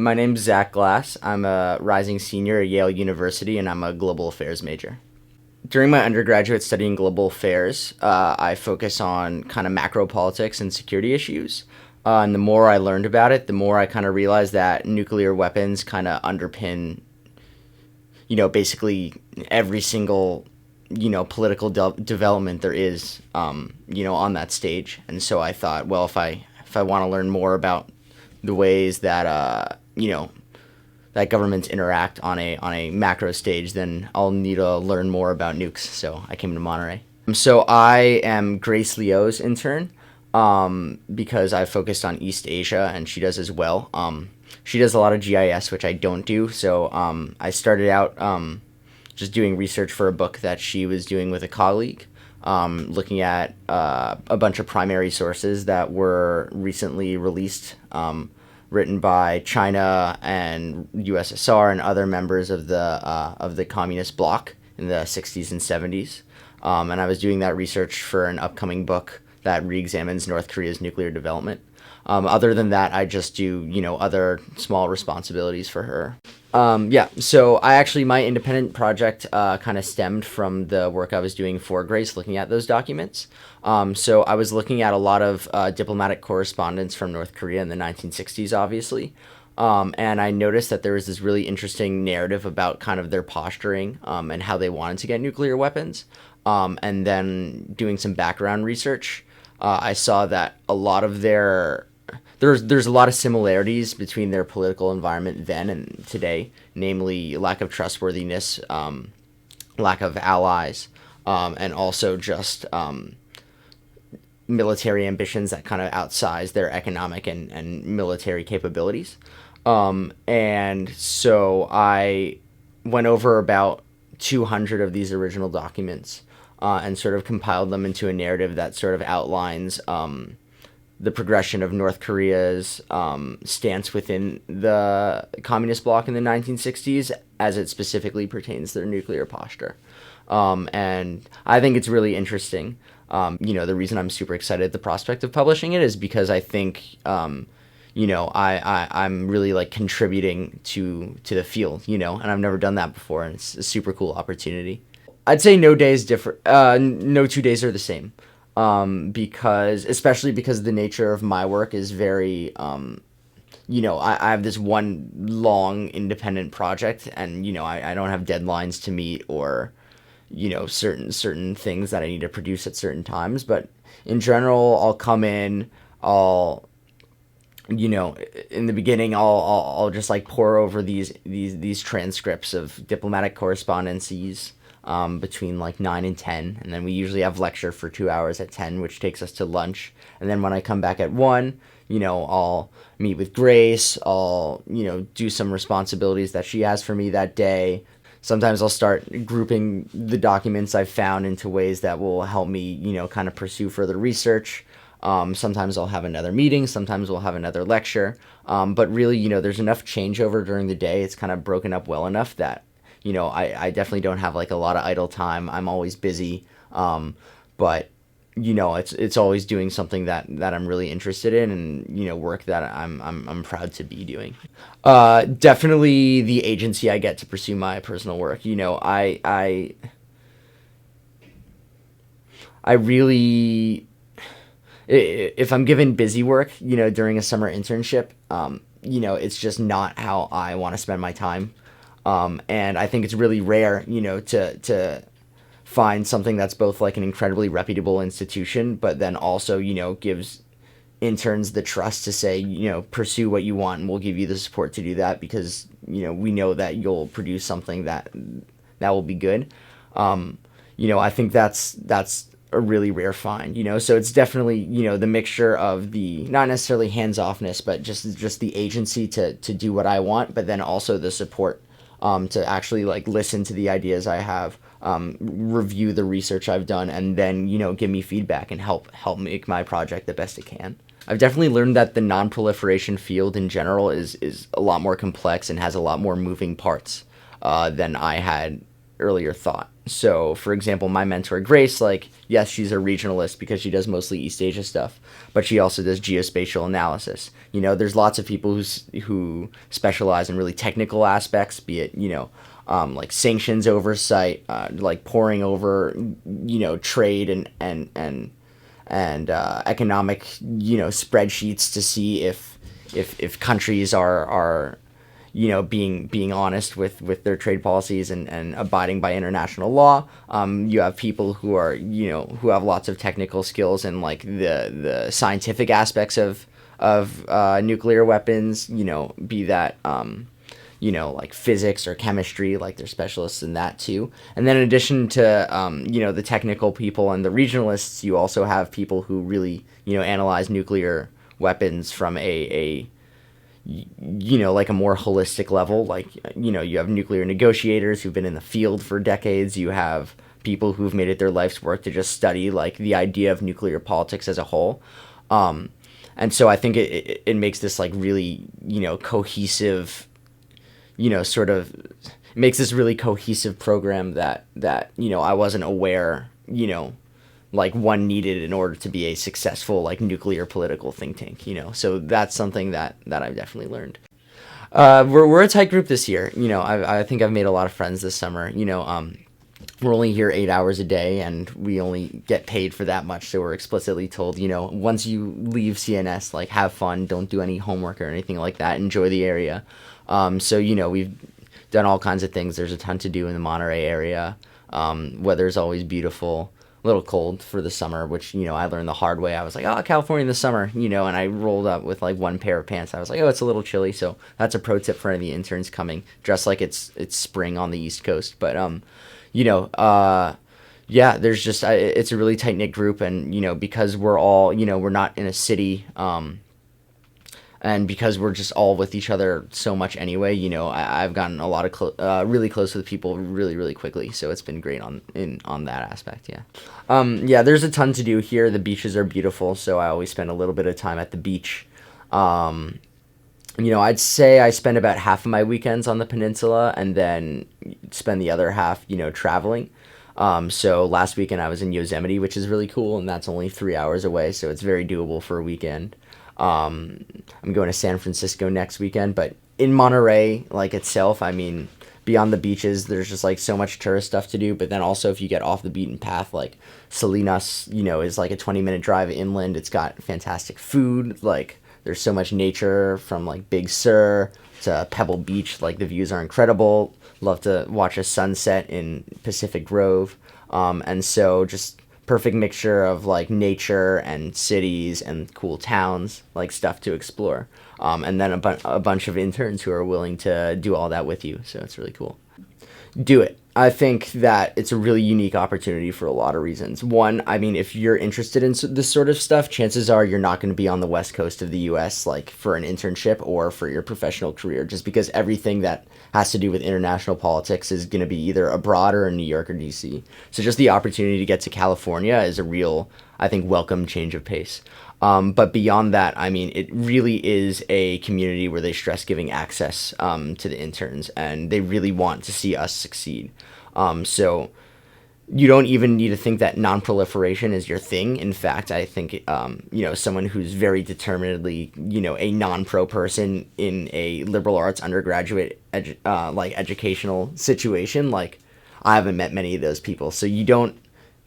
My name's Zach Glass. I'm a rising senior at Yale University, and I'm a global affairs major. During my undergraduate studying global affairs, I focus on kind of macro politics and security issues. And the more I learned about it, the more I kind of realized that nuclear weapons kind of underpin, basically every single, political development there is, on that stage. And so I thought, well, if I want to learn more about the ways that that governments interact on a macro stage, then I'll need to learn more about nukes. So I came to Monterey. So I am Grace Leo's intern because I focused on East Asia, and she does as well. She does a lot of GIS, which I don't do. So I started out just doing research for a book that she was doing with a colleague, looking at a bunch of primary sources that were recently released, written by China and USSR and other members of the communist bloc in the 60s and 70s. And I was doing that research for an upcoming book that re-examines North Korea's nuclear development. Other than that, I just do, other small responsibilities for her. So my independent project kind of stemmed from the work I was doing for Grace, looking at those documents. So I was looking at a lot of diplomatic correspondence from North Korea in the 1960s, obviously. And I noticed that there was this really interesting narrative about kind of their posturing and how they wanted to get nuclear weapons. And then doing some background research, I saw that a lot of there's a lot of similarities between their political environment then and today, namely lack of trustworthiness, lack of allies, and also just military ambitions that kind of outsize their economic and military capabilities. And so I went over about 200 of these original documents and sort of compiled them into a narrative that sort of outlines the progression of North Korea's stance within the communist bloc in the 1960s as it specifically pertains to their nuclear posture. And I think it's really interesting. The reason I'm super excited at the prospect of publishing it is because I think, I'm really like contributing to the field, and I've never done that before, and it's a super cool opportunity. I'd say no day is different. No 2 days are the same. Especially because the nature of my work is very, I have this one long independent project, and, I don't have deadlines to meet or, certain things that I need to produce at certain times. But in general, I'll come in, in the beginning, I'll just like pour over these transcripts of diplomatic correspondences, between like 9 and 10, and then we usually have lecture for 2 hours at 10, which takes us to lunch. And then when I come back at 1, I'll meet with Grace, I'll do some responsibilities that she has for me that day. Sometimes I'll start grouping the documents I've found into ways that will help me kind of pursue further research. Sometimes I'll have another meeting, sometimes we'll have another lecture, but really there's enough changeover during the day. It's kind of broken up well enough that I definitely don't have like a lot of idle time. I'm always busy. But it's always doing something that I'm really interested in, and work that I'm proud to be doing. Definitely the agency I get to pursue my personal work. I really, if I'm given busy work, during a summer internship, it's just not how I want to spend my time. And I think it's really rare, to find something that's both like an incredibly reputable institution, but then also, gives interns the trust to say, pursue what you want, and we'll give you the support to do that because, we know that you'll produce something that will be good. I think that's a really rare find, so it's definitely, the mixture of the, not necessarily hands-offness, but just the agency to do what I want, but then also the support to actually like listen to the ideas I have, review the research I've done, and then give me feedback and help make my project the best it can. I've definitely learned that the non-proliferation field in general is a lot more complex and has a lot more moving parts than I had earlier thought. So, for example, my mentor Grace, like, yes, she's a regionalist because she does mostly East Asia stuff, but she also does geospatial analysis. There's lots of people who specialize in really technical aspects, be it like sanctions oversight, like poring over trade and economic spreadsheets to see if countries are being honest with their trade policies and abiding by international law. You have people who are who have lots of technical skills in like the scientific aspects of nuclear weapons. Be that like physics or chemistry, like they're specialists in that too. And then in addition to the technical people and the regionalists, you also have people who really analyze nuclear weapons from a like a more holistic level. Like, you have nuclear negotiators who've been in the field for decades. You have people who've made it their life's work to just study like the idea of nuclear politics as a whole. And so I think it makes this like really, cohesive, sort of makes this really cohesive program that I wasn't aware, like one needed in order to be a successful like nuclear political think tank. So that's something that I've definitely learned. We're a tight group this year. I think I've made a lot of friends this summer. We're only here 8 hours a day, and we only get paid for that much. So we're explicitly told, once you leave CNS, like have fun, don't do any homework or anything like that. Enjoy the area. So we've done all kinds of things. There's a ton to do in the Monterey area. Weather's always beautiful. A little cold for the summer, which I learned the hard way. I was like, oh, California in the summer, and I rolled up with like one pair of pants. I was like, oh, it's a little chilly. So that's a pro tip for any of the interns coming. Dress like it's spring on the East Coast. But yeah, there's just it's a really tight knit group, and because we're all we're not in a city, and because we're just all with each other so much anyway, I've gotten a lot of really close with people really, really quickly. So it's been great on that aspect. Yeah. Yeah, there's a ton to do here. The beaches are beautiful, so I always spend a little bit of time at the beach. I'd say I spend about half of my weekends on the peninsula and then spend the other half, traveling. So last weekend I was in Yosemite, which is really cool, and that's only 3 hours away, so it's very doable for a weekend. I'm going to San Francisco next weekend, but in Monterey, like itself, I mean, beyond the beaches, there's just like so much tourist stuff to do. But then also, if you get off the beaten path, like Salinas, is like a 20-minute drive inland. It's got fantastic food. Like there's so much nature from like Big Sur to Pebble Beach. Like the views are incredible. Love to watch a sunset in Pacific Grove. And so just perfect mixture of like nature and cities and cool towns, like stuff to explore. And then a bunch of interns who are willing to do all that with you. So it's really cool. Do it. I think that it's a really unique opportunity for a lot of reasons. One, I mean, if you're interested in this sort of stuff, chances are you're not going to be on the west coast of the U.S. like for an internship or for your professional career, just because everything that has to do with international politics is going to be either abroad or in New York or D.C. So just the opportunity to get to California is a real, I think, welcome change of pace. But beyond that, I mean, it really is a community where they stress giving access to the interns, and they really want to see us succeed. So you don't even need to think that nonproliferation is your thing. In fact, I think, someone who's very determinedly, a non-pro person in a liberal arts undergraduate educational situation, like I haven't met many of those people. So you don't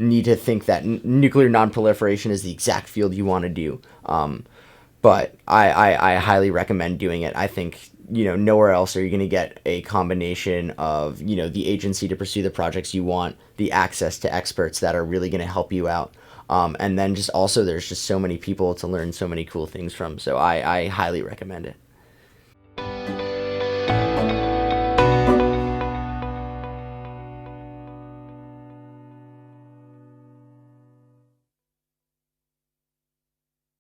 need to think that nuclear nonproliferation is the exact field you want to do. But I highly recommend doing it. I think, nowhere else are you going to get a combination of, the agency to pursue the projects you want, the access to experts that are really going to help you out. And then just also there's just so many people to learn so many cool things from. So I highly recommend it.